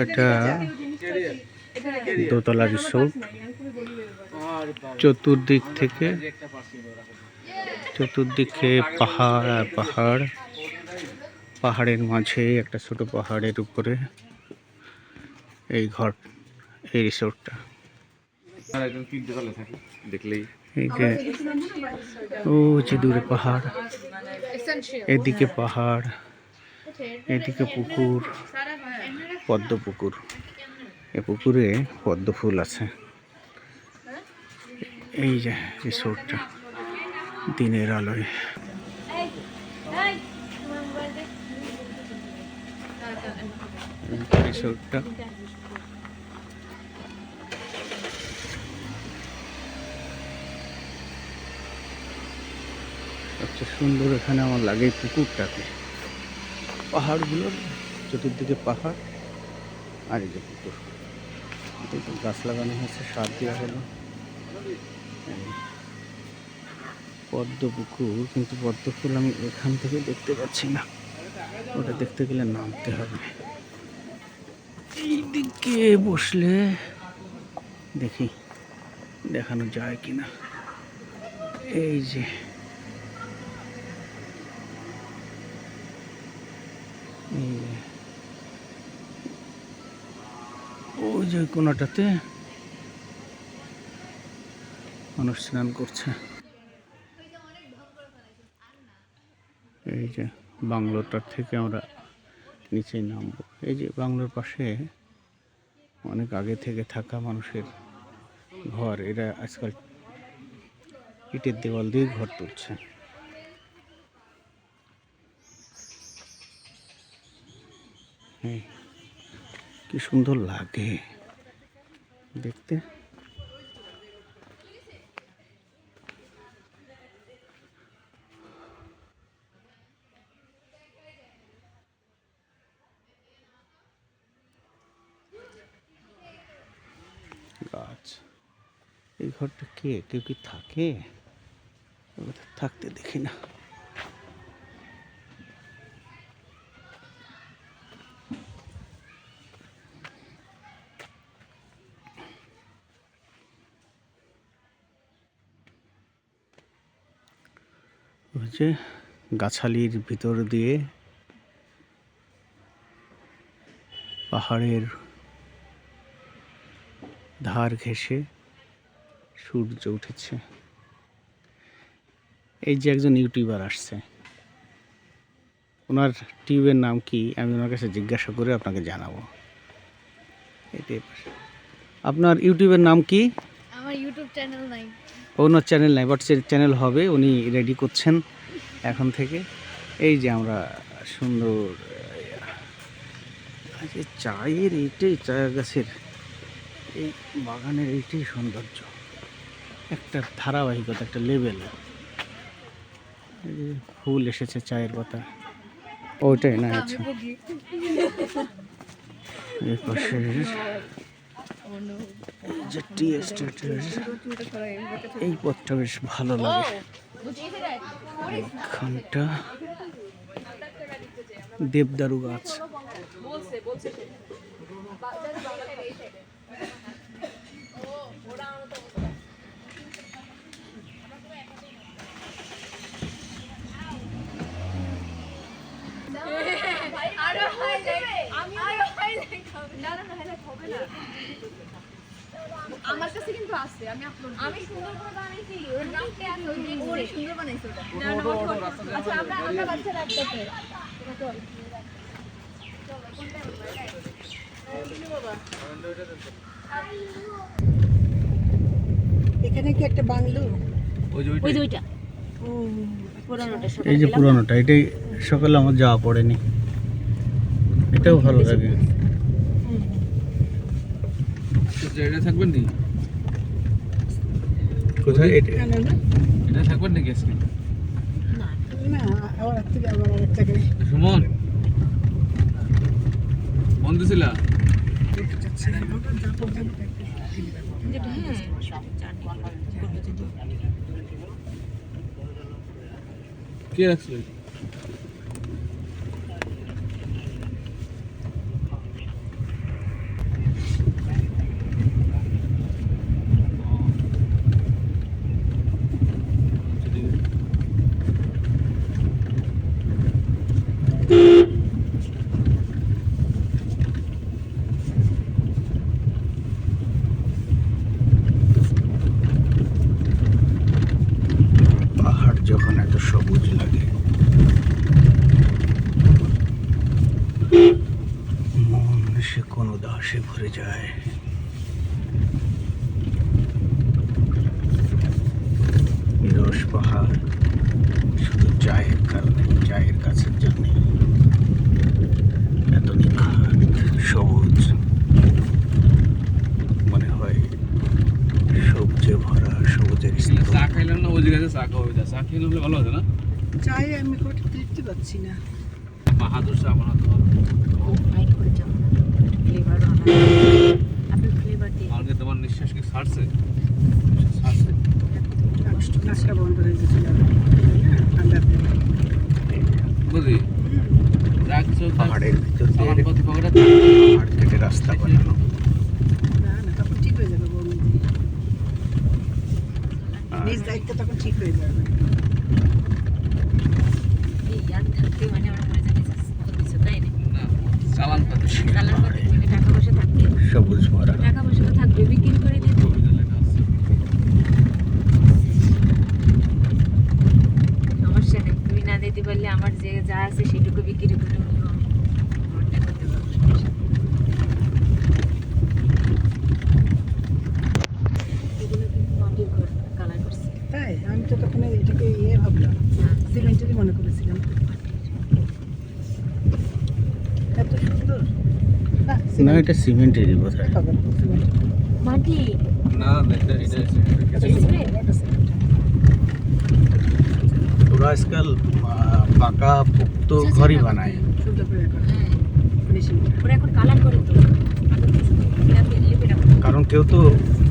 এটা দোতলা রিসোর্ট। চতুর্দিকে পাহাড় আর পাহাড়, পাহাড়ের মাঝে একটা ছোট পাহাড়ের উপরে এই ঘর, এই রিসোর্টটা। এই যে ও যে দূরে পাহাড়, এদিকে পাহাড়, এদিকে পুকুর, পদ্ম পুকুর। এই পুকুরে পদ্ম ফুল আছে। এই যে রিসোর্টটা দিনের আলোয়। রিসোর্টটা সবচেয়ে সুন্দর এখানে আমার লাগে পুকুরটাকে। পাহাড়গুলোর চতুর্দিকে পাহাড় আর এই যে পুকুর, গাছ লাগানো হয়েছে, সার দেওয়া হলো। পদ্ম পুকুর, কিন্তু পদ্ম ফুল আমি এখান থেকে দেখতে পাচ্ছি না, ওটা দেখতে গেলে নামতে হবে। এইদিকে বসলে দেখি দেখানো যায় কিনা। এই যে ওই যে কোনাটাতে মানুষ স্নান করছে। এই যে বাংলোটার থেকে আমরা নিচে নামবো। এই যে বাংলোর পাশে অনেক আগে থেকে থাকা মানুষের ঘর, এরা আজকাল ইটের দেওয়াল দিয়ে ঘর তুলছে। হ্যাঁ, কি সুন্দর লাগে দেখতে। গাছ, এই ঘরটা কেউ কি থাকে? থাকতে দেখি না। হচ্ছে গাছালির ভিতর দিয়ে পাহাড়ের ধার ঘেঁষে সূর্য উঠেছে। এই যে একজন ইউটিউবার আসছে, ওনার টিউবের নাম কি আমি ওনার কাছে জিজ্ঞাসা করে আপনাকে জানাবো। আপনার ইউটিউবের নাম কি? আমার ইউটিউব চ্যানেল নাই। ওনার চ্যানেল নাই, বাট চ্যানেল হবে, উনি রেডি করছেন এখন থেকে। এই যে আমরা সুন্দর চায়ের এইটাই, চা গাছের এই বাগানের এইটাই সৌন্দর্য, একটা ধারাবাহিকতা, একটা লেভেল। ফুল এসেছে চায়ের পাতা, ওইটাই না? আচ্ছা, এই পাশে যে টি এস্টেটের এই পথটা বেশ ভালো লাগে। এখানটা দেবদারু গাছ। আমার কাছে কিন্তু আছে, আমি সুন্দর করে বানাইছি, ওর নামটা আছে, ওরে সুন্দর বানাইছে ওটা। আচ্ছা আমরা বাচ্চা রাখতেছে চল এখানে কি একটা বাংলো? ওই দুইটা পুরানোটা, এই যে পুরানোটা, এটাই সকালে আমার যাওয়া পড়েনি, এটাও ভালো লাগে। এটা থাকবেন নি? কোথায় এটা থাকবেন নাকি আজকে? না, আবার থেকে আবার আরেকটা করে সুমন ফোন দিছিলা? কে রাখছিল? সে কোন দাসে ভরে যায়। নিরস পাহাড় শুধু চায়ের কারণে, চায়ের গাছের জন্য এত নিখাত সবুজ, মনে হয় সবুজে ভরা, সবুজের স্তূপ। চা খাইলাম না, ওই জায়গাতে চা খাওয়া যায়। চা খেলে হলে ভালো হতো না? চাই আমি খুব একটা তৃপ্তি পাচ্ছি না। বাহাদুর চা বানাতে হবে। ফাইন করে যাও ফ্লেভারও আনা আপনি ফ্লেভার দিয়ে আর কি তোমার নিঃশ্বাস কি ছাড়ছে? ছাড়ছে। নাকটা বন্ধ হয়ে গেছিল ঠান্ডাতে। বুঝলি? রাগ চলতে পাহাড়ের ভিতর দিয়ে সামান পথে পকেটে পাহাড় কেটে রাস্তা বানানো। না না, তখন ঠিক হয়ে যাবে বমি। নিজ দায়িত্ব তখন ঠিক হয়ে যাবে। এই ইয়াদ থাকতে মানে আমরা মরে যাবে কিছু তাই না না, চালান পাতে চালান করতে গেলে টাকা পয়সা থাকবে সবুজ ভরা। টাকা পয়সা তো থাকবে বিক্রি করে দিতে কবিতা লেখা আছে। সমস্যা নেই তুমি না দিতে পারলে আমার যে যা আছে সেটুকু বিক্রি করে হলো আমারটা করতে পারবো এগুলো কিন্তু মাটির ঘর কালার করছে তাই আমি তো তখন এটাকে ভাবলাম, সিমেন্টেরই মনে করেছিলাম। এত সুন্দর না, না, এটা সিমেন্টেরই বোধ হয়। হবে না, সিমেন্ট। মাটি না, এটা এটা সিমেন্ট। ওরা আজকাল পাকা পোক্ত ঘরই বানায়। সুন্দর করে এখন হ্যাঁ ফিনিশিং। ওরা এখন কালার করে তো আগে তো শুধু লেপে রাখতো কারণ কেউ তো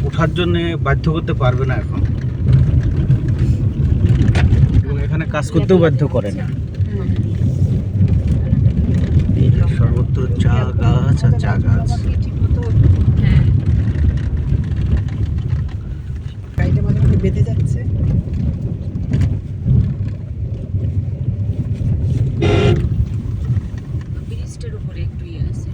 ওঠার জন্য বাধ্য করতে পারবে না এখন, এবং এখানে কাজ করতেও বাধ্য করে না। এই যে সর্বত্র চা গাছ আর চা গাছ। ঠিক মতো হ্যাঁ গাড়িটা মাঝে মাঝে বেঁধে যাচ্ছে। ব্রিজটার উপরে একটু ইয়ে আছে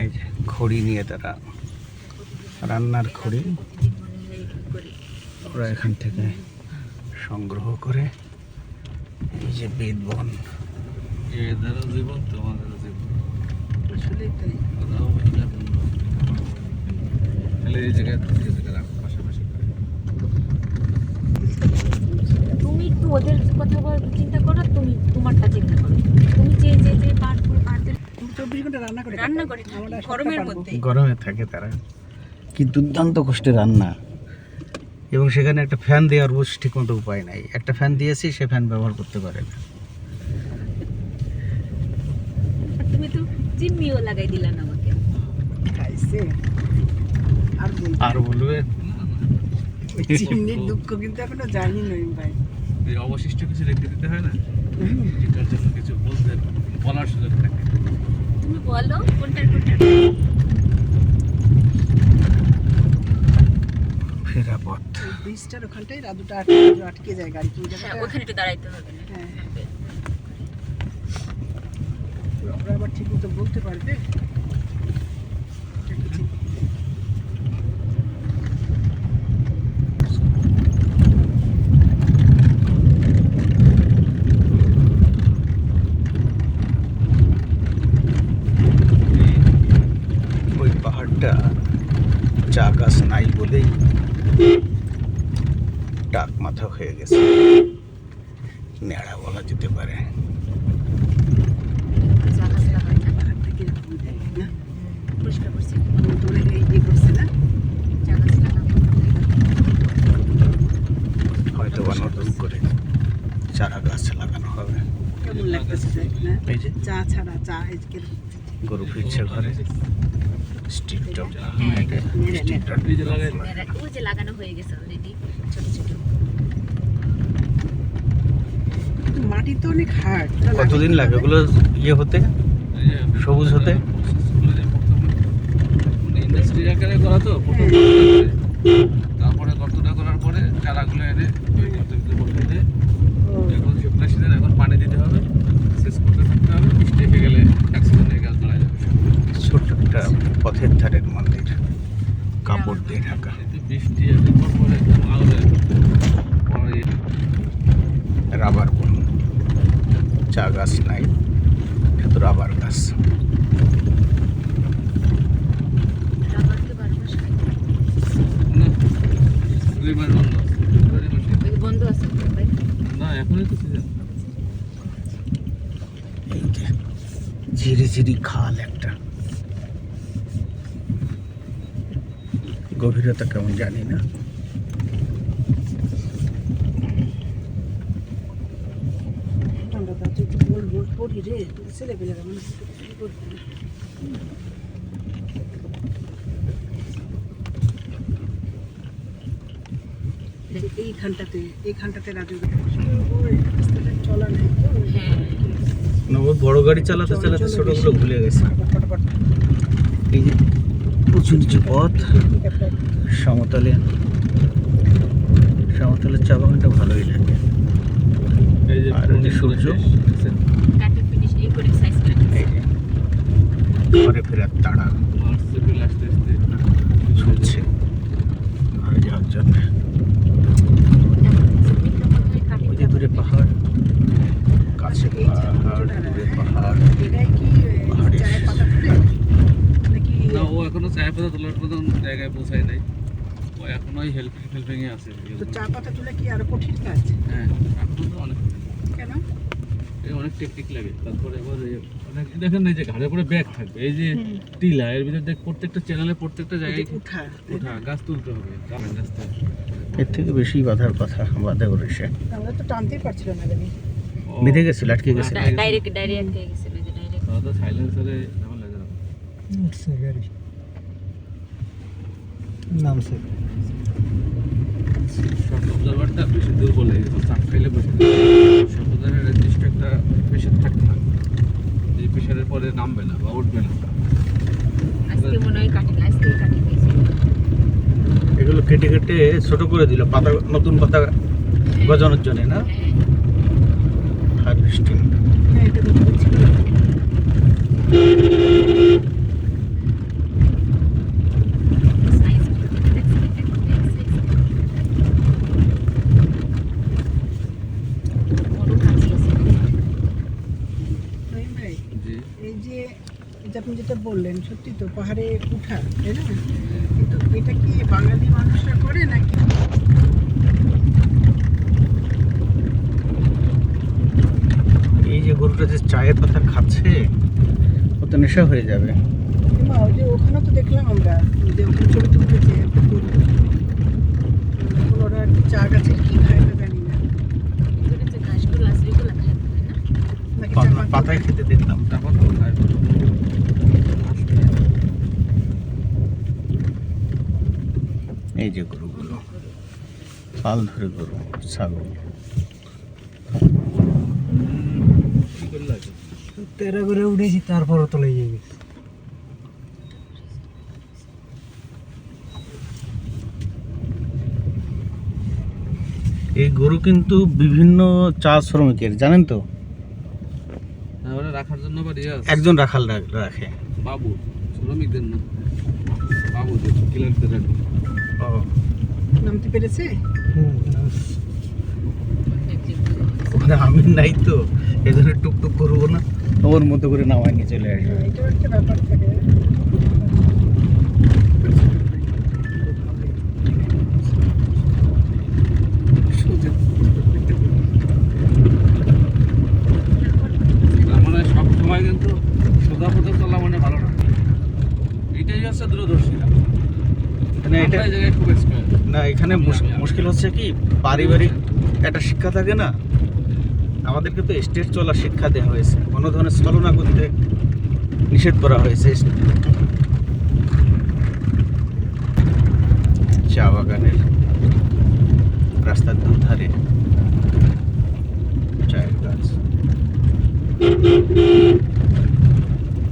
এই যে খড়ি নিয়ে তারা, রান্নার খড়ি ওরা এখান থেকে সংগ্রহ করে। এই যে বেদবন, এদেরও জীবন, তোমাদেরও জীবন। আসলেই তাই। ওরাও এটা বন্ধু। তাহলে এই জায়গায় রাখো পাশাপাশি করে। তুমি একটু ওদের কথা চিন্তা করো তুমি তোমারটা চিন্তা করো তুমি যে যে যে পারতে 24 ঘন্টা রান্না করে রান্না খাই। করে খাও, আমরা সবটা গরমের পারবো। মধ্যে। গরমে থাকে তারা, কি দুর্দান্ত কষ্টে রান্না। এবং সেখানে একটা ফ্যান দেওয়ার বুঝ ঠিক মতো উপায় নাই। একটা ফ্যান দিয়েছি, সে ফ্যান ব্যবহার করতে পারে না। আর তুমি তো চিমনিও লাগাই দিলা না আমাকে খাইছে আর বলবো আর বলবে ওই চিমনির দুঃখ কিন্তু এখনো জানি নইম ভাই। এই অবশিষ্ট কিছু রেখে দিতে হয় না, এটার জন্য কিছু বলার সুযোগ থাকে। তুমি বলো কোনটার কোনটার ফেরা পথ। ওই ব্রিজটার ওখানটায় রাজুটা আটকে যায় গাড়ি, তুমি হ্যাঁ জায়গাটা। ওখানে একটু দাঁড়াইতে হবে না হ্যাঁ ওরা আবার ঠিক মতো বলতে পারবে। এটা কি ঠিক? ওই পাহাড়টা চা গাছ নাই বলেই টাক মাথা হয়ে গেছে, নেড়া বলা যেতে পারে। জাহাজ লাগাই না পাহাড়টা কিরকম দেয় না? পরিষ্কার করছি দূরে ইয়ে করছে না? জাহাজ লাগাবো হয়তো বা নতুন করে চারা গাছ লাগানো হবে। কেমন লাগতেছে দেখ না? এই যে চা ছাড়া চা আজকে গরু ফিরছে ঘরে। Street top, street top. এই যে লাগাই ওই যে লাগানো হয়ে গেছে অলরেডি ছোট ছোট মাটি তো অনেক হার্ড। কতদিন লাগে ওগুলো ইয়ে হতে, সবুজ হতে? ইন্ডাস্ট্রি আকারে করা তো প্রথম তারপরে গর্তটা করার পরে চারাগুলো এনে ওই গর্তের ভিতরে বসিয়ে দিয়ে এখন শুকনো সিজন, এখন পানি দিতে হবে, শেষ করতে থাকতে হবে। বৃষ্টি এসে গেলে অ্যাক্সিডেন্ট হয়ে গাছ মারা যাবে। ছোট্ট একটা পথের ধারের মন্দির। কাপড় দিয়ে ঢাকা। এতে বৃষ্টি আছে পরে আলাদা পরে রাবার বন, চা গাছ নাই, এটা তো রাবার গাছ। রাবারকে বারবার খাই। না রবিবার বন্ধ আছে। ফেব্রুয়ারি মাসে ওই বন্ধ আছে ভাই। না এখনই তো সিজন। এই যে ঝিরি ঝিরি খাল একটা, গভীরতা কেমন জানি না। আমরা তো একটু বল বল পড়ি রে, ছেলে পেলেরা মানে কি করবে? এইখানটাতে রাজু ওই রাস্তাটা চলা নেই তো। হ্যাঁ না, ও বড় গাড়ি চালাতে চালাতে ছোটগুলো ভুলে গেছে। ফটাফট এই যে উঁচু নিচু পথ, সমতলে সমতলের চা বাগানটা ভালোই লাগে। এই যে আর ওই যে সূর্য, কাটে ফিনিশ এই করে সাইজ করে এই যে ঘরে ফেরার তাড়া মার্চ এপ্রিল আসতে আসতে ছুটছে ঘরে যাওয়ার জন্য। ওই যে দূরে পাহাড়, কাছে পাহাড়, দূরে পাহাড়, এটাই কি পাহাড়ের চায়ের পাতা তুলে নাকি? না ও এখনো চায়ের পাতা তোলার মতন জায়গায় পৌঁছায় নাই, ও এখনো ওই হেল্পিং এ আছে। তো চা পাতা তুলে কি আরো কঠিন কাজ? হ্যাঁ এখনো তো অনেক কেন? অনেক টেকনিক লাগে। তারপরে এবার অনেক দেখেন এই যে ঘাড়ের উপরে ব্যাগ থাকবে, এই যে টিলা এর ভিতরে দেখ প্রত্যেকটা চ্যানেলে প্রত্যেকটা জায়গায় উঠা ওঠা গাছ তুলতে হবে গ্রামের রাস্তায়। এর থেকে বেশি বাধার কথা বাধা করেছে। আমরা তো টানতেই পারছিলাম না জানি। বেঁধে গেছিল, আটকে গেছে। ডাইরেক্ট হয়ে গেছিল যে ডাইরেক্ট তাহলে তো সাইলেন্সারে ঝামেলা লাগে না। উঠছে গাড়ি নামছে। শর্ট অবজারভারটা বেশি দুর্বল হয়ে গেছে, চাপ খাইলে বসে শর্ট অবজারভারের নির্দিষ্ট একটা প্রেশার থাকতে হবে, এই প্রেশারের পরে নামবে না বা উঠবে না। আজকে মনে হয় কাটি না, আজকে কাটি দিয়েছে। এগুলো কেটে কেটে ছোট করে দিল পাতা, নতুন পাতা গজানোর জন্য না, হারভেস্টিং। হ্যাঁ এটা তো ছিল। সাইজ করে দেখছি বড় কাছি আছে। রহিম ভাই, জি এই যে আপনি যেটা বললেন সত্যি তো পাহাড়ে উঠা, তাই না? কিন্তু এটা কি বাঙালি মানুষরা করে নাকি? এই যে গরুটা যে চায়ের পাতা খাচ্ছে, ও তো নেশা হয়ে যাবে। কিংবা ওই যে ওখানেও তো দেখলাম আমরা, ওই যে ওখানে ছবি তুলতেছে একটা গরু। এখন ওরা আর কি চা গাছের কি খায় না জানি না, এগুলো যে ঘাসগুলো আছে এগুলো খায় না। নাকি চা পাতা পাতায় খেতে দেখলাম। তারপর তো খায় এই যে গরুগুলো, পাল ধরে গরু, ছাগল। কি করলে আছে? তেরা করে উঠেছি তারপরও তো লেগে গেছে। এই গরু কিন্তু বিভিন্ন চা শ্রমিকের, জানেন তো? হ্যাঁ ওরা রাখার জন্য বা ইয়ে আছে একজন রাখাল রাখে। বাবু, শ্রমিকদের না, বাবুদের ক্লার্কদের রাখে। ও, নামতে পেরেছে? ওখানে আমি নাই তো, এই জন্য টুকটুক করবো না, ওর মতো করে নামায় নিয়ে চলে আসবে। হ্যাঁ, এটাও একটা ব্যাপার থাকে। তার মানে সব সময় কিন্তু সোজা পথে চলা মানে ভালো না, এটাই হচ্ছে দূরদর্শিতা। এখানে এটা আমরা এই জায়গায় খুব এক্সপায়ার। না, এখানে মুশকিল হচ্ছে কি, পারিবারিক একটা শিক্ষা থাকে না। আমাদেরকে তো স্টেট চলার শিক্ষা দেওয়া হয়েছে, কোনো ধরনের ছলনা করতে নিষেধ করা হয়েছে। চা বাগানের রাস্তার দুধারে চায়ের গাছ।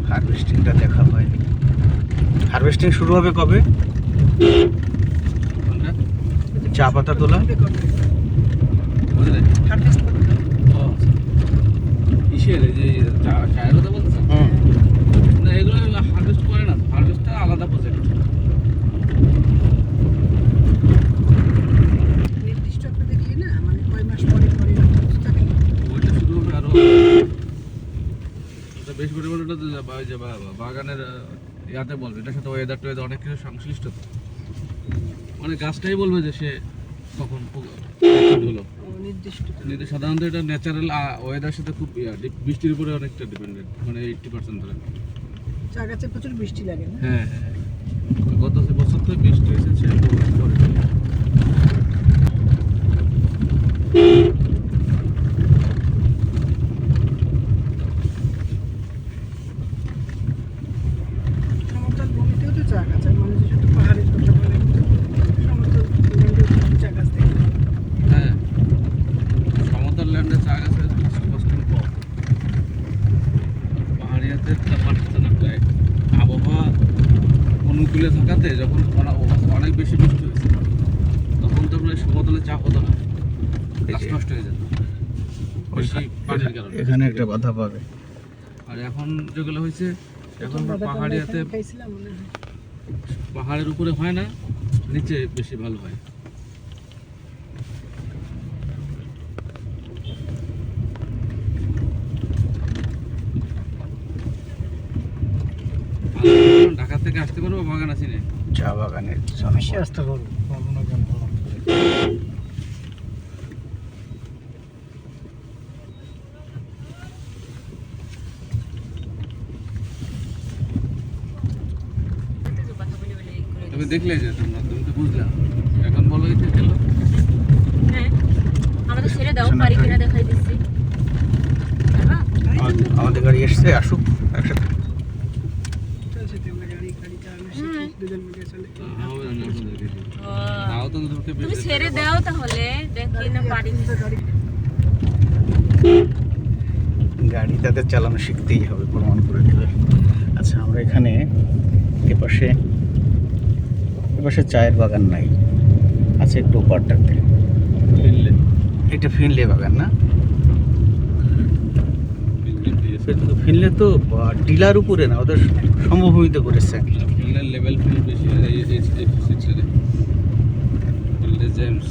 হারভেস্টিংটা দেখা হয়নি। হারভেস্টিং শুরু হবে কবে? কোনটা? চা পাতা তোলা। বুঝলে? হারভেস্ট করতে হবে। ও, ইসের এই যে চায়ের কথা বলতেছেন? না এগুলো হারভেস্ট করে না, হারভেস্টটা আলাদা প্রজেক্ট। এর ইয়াতে বলবে, এটার সাথে ওয়েদার টোয়েদার অনেক কিছু সংশ্লিষ্ট তো, মানে গাছটাই বলবে যে সে কখন হলো। নির্দিষ্ট কিন্তু সাধারণত এটা ন্যাচারাল ওয়েদার সাথে খুব বৃষ্টির উপরে অনেকটা ডিপেন্ডেন্ট, মানে 80% ধরে। চা গাছে প্রচুর বৃষ্টি লাগে না? হ্যাঁ হ্যাঁ, গত বছর তো বৃষ্টি হয়েছে সে পরে। সমতল ভূমিতেও তো চা গাছ, আর মানুষ শুধু পাহাড়ের কথা বলে, সমতল ল্যান্ডেও চা গাছ দেখে। হ্যাঁ, সমতল ল্যান্ডে চা গাছের কষ্ট কম, পাহাড়িয়াতে পারছে না প্রায়। আবহাওয়া অনুকূলে থাকাতে যখন অনেক বেশি বৃষ্টি হয়েছে তখন তো আপনার সমতলে চা হতো না, গাছ নষ্ট হয়ে যেত বেশি পানির কারণে। এখানে একটা বাধা পাবে। আর এখন যেগুলো হয়েছে এখন বাদাটা আমরা পাহাড়িয়াতে এখানে খাইছিলাম মনে হয়। পাহাড়ের উপরে হয় না, নিচে বেশি ভালো হয়। ঢাকা থেকে আসতে পারবো, বাগান আছে না? চা বাগানের অবশ্যই আসতে পারবো, পারবো না কেন? তুমি দেখলে যে তুমি তো বুঝলা, এখন বলো এই যে গেল। হ্যাঁ, আমাদের ছেড়ে দাও, বাড়ি কিনা দেখাই দিচ্ছি। আমাদের গাড়ি এসছে, আসুক একসাথে। চলছে তো, আমরা গাড়ি চালানো শিখি, দুজন মিলে চলে। হবে না, এখন দেখে দিই। তাও তো তোকে তুমি ছেড়ে দাও তাহলে, দেখি না পারি। গাড়ি তাদের চালানো শিখতেই হবে, প্রমাণ করে দেবে। আচ্ছা, আমরা এখানে এপাশে চায়ের বাগান নাই, আছে একটু ওপারটাতে। ফিরলে এটা ফিনলে বাগান না? ফিনলে তো টিলার উপরে না, ওদের সমভূমিতে করেছে। ফিল্ডের লেভেল ফিল্ড বেশি, এই সেকশনে ফিল্ডে জেমস।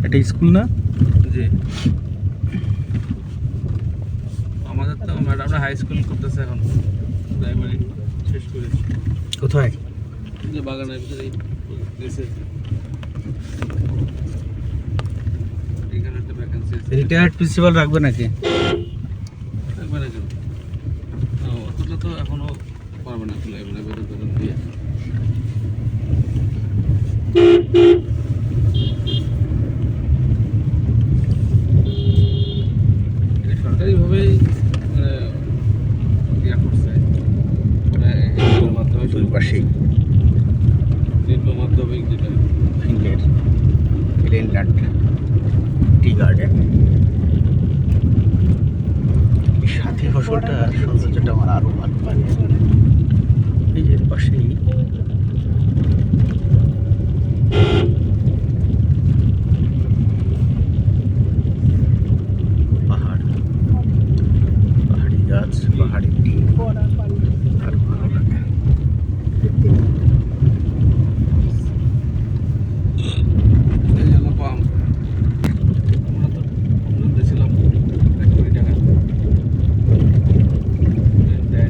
এটা স্কুল না? জি, আমাদের তো ম্যাডামরা হাই স্কুল করতেছে এখন, প্রাইমারি শেষ করেছে। কোথায়? যে বাগানের ভিতরে এখানে একটা ভ্যাকেন্সি আছে। রিটায়ার্ড প্রিন্সিপাল রাখবে নাকি? একবার কেন অতটা তো এখনো পারবে না, মানে বেতন বেতন দিয়ে। সরকারিভাবেই মানে ইয়া করছে, মানে এগুলোর মাধ্যমে দুই পাশেই নিম্ন মাধ্যমিক যেটা ফিনলের এলিনল্যান্ড টি গার্ডেন। এই সাথী ফসলটা সৌন্দর্যটা আমার আরো ভালো লাগে। এই যে পাশেই পাহাড়, পাহাড়ি গাছ, পাহাড়ি টি, পড়া পানি আর ভালো লাগে। দেখতে এই জন্য পাম। আমরা তো দিয়েছিলাম 1 কোটি টাকা, দেয়।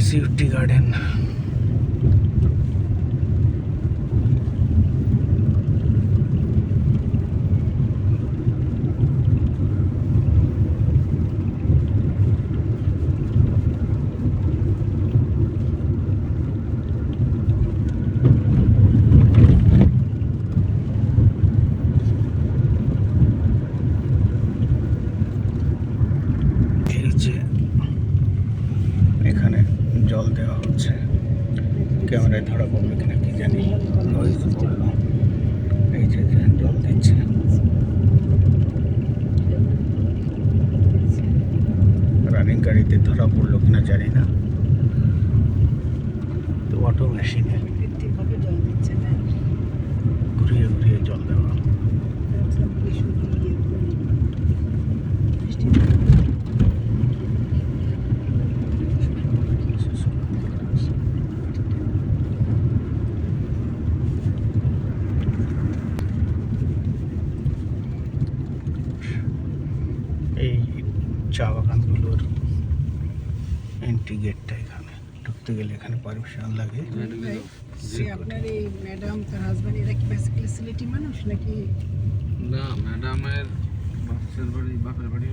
সিউটি গার্ডেন। এই যে এখানে জল দেওয়া হচ্ছে, ক্যামেরায় ধরা পড়বে কিনা কি জানি। ওই তো বললো, এই যে জল দিচ্ছে। রানিং গাড়িতে ধরা পড়লো কিনা জানি না, তো অটো মেশিনে ঠিকভাবে জল দিচ্ছে না। ঘুরিয়ে ঘুরিয়ে জল দেওয়া। ভাবছিলাম কি শুধু ইয়ে করে বৃষ্টি এই চা বাগানগুলোর এন্ট্রি গেটটা এখানে, ঢুকতে গেলে এখানে পারমিশন লাগে। আপনার এই ম্যাডাম তার হাজব্যান্ড এরা কি বেসিক্যালি সিলেটি মানুষ নাকি? না, ম্যাডামের বাপের বাড়ি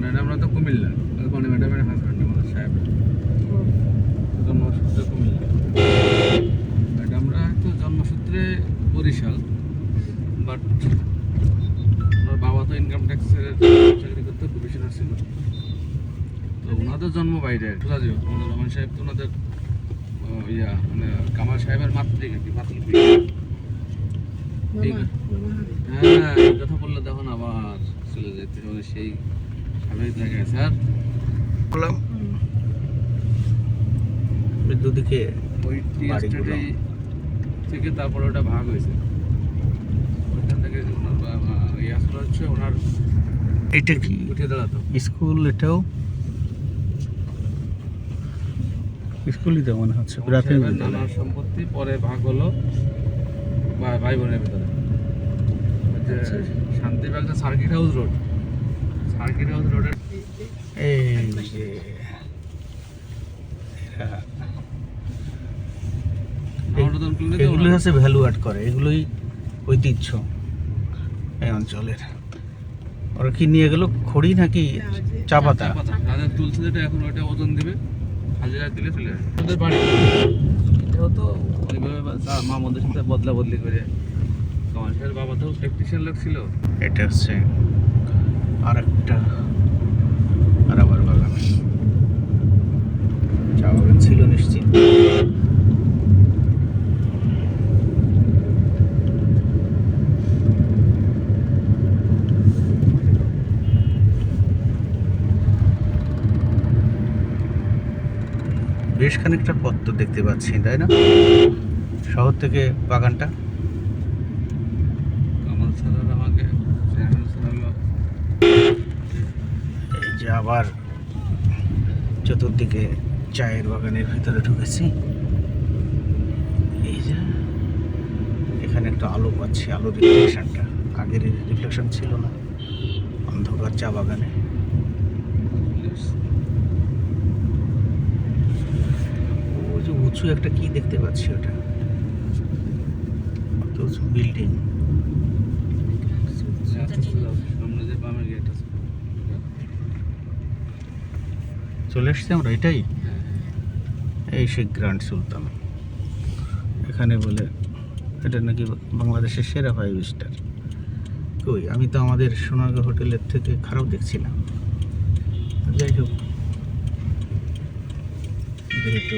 ম্যাডামরা তো কুমিল্লা, মানে ম্যাডামের হাজব্যান্ড আমাদের সাহেব জন্মসূত্রে কুমিল্লা। ম্যাডামরা তো জন্মসূত্রে বরিশাল, বাট ওনার বাবা তো ইনকাম ট্যাক্সের চাকরি করতে প্রফেশনাল ছিল, তো ওনাদের জন্ম বাইরে সোজা যাবে। আমাদের রহমান সাহেব তো ওনাদের মানে কামাল সাহেবের মাতৃক আর কি, মাতৃক। হ্যাঁ, এই কথা বললে তখন আবার চলে যেতে হবে সেই স্বাভাবিক জায়গায়। স্যার বললাম দুদিকে ওই টি বাড়িগুলো। এস্টেটেই থেকে তারপরে ওটা ভাগ হয়েছে। ওইখান থেকে ওনার আসলে হচ্ছে ওনার এটা কি উঠে দাঁড়াতো। স্কুল? এটাও স্কুলই তো মনে হচ্ছে, প্রাথমিক সাহেবের বিদ্যালয়। নানার সম্পত্তি পরে ভাগ হলো ভাই বোনের ভিতরে। ওই যে শান্তিবাগ যে সার্কিট হাউস রোডের এই যে এরা নবরতন কলোনিতে এগুলো ওনার- হচ্ছে ভ্যালু অ্যাড করে, এগুলোই ঐতিহ্য এই অঞ্চলের। ওরা কি নিয়ে গেল, খড়ি নাকি চা পাতা? চা পাতা। যাদের তুলছে যেটা এখন ওইটা ওজন দিবে, হাজিরা দিলে চলে যাবে। ওদের বাড়ি এটাও তো ওইভাবে মামাদের সাথে বদলা বদলি করে। কামাল সাহেবের বাবা তো টেকনিশিয়ান লোক ছিল। এটা হচ্ছে আর একটা রাবার বাগান, চা বাগান ছিল নিশ্চিত। বেশ খানিকটা পথ তো দেখতে পাচ্ছি, তাই না, শহর থেকে বাগানটা? কামাল স্যারের আমাকে চেয়ারম্যান স্যার হলো এই যে আবার চতুর্দিকে চায়ের বাগানের ভিতরে ঢুকেছি। এই যে এখানে একটা আলো পাচ্ছি, আলো রিফ্লেকশনটা, আগের রিফ্লেকশন ছিল না, অন্ধকার চা বাগানে। ও যে উঁচু একটা কি দেখতে পাচ্ছি, ওটা অত উঁচু বিল্ডিং। সামনে যে বামের গেট আছে। চলে এসছি আমরা, এটাই এই সেই গ্র্যান্ড সুলতান। এখানে বলে এটা নাকি বাংলাদেশের সেরা 5 স্টার। কই, আমি তো আমাদের সোনারগাঁ হোটেলের থেকে খারাপ দেখছিলাম। যাই হোক, যেহেতু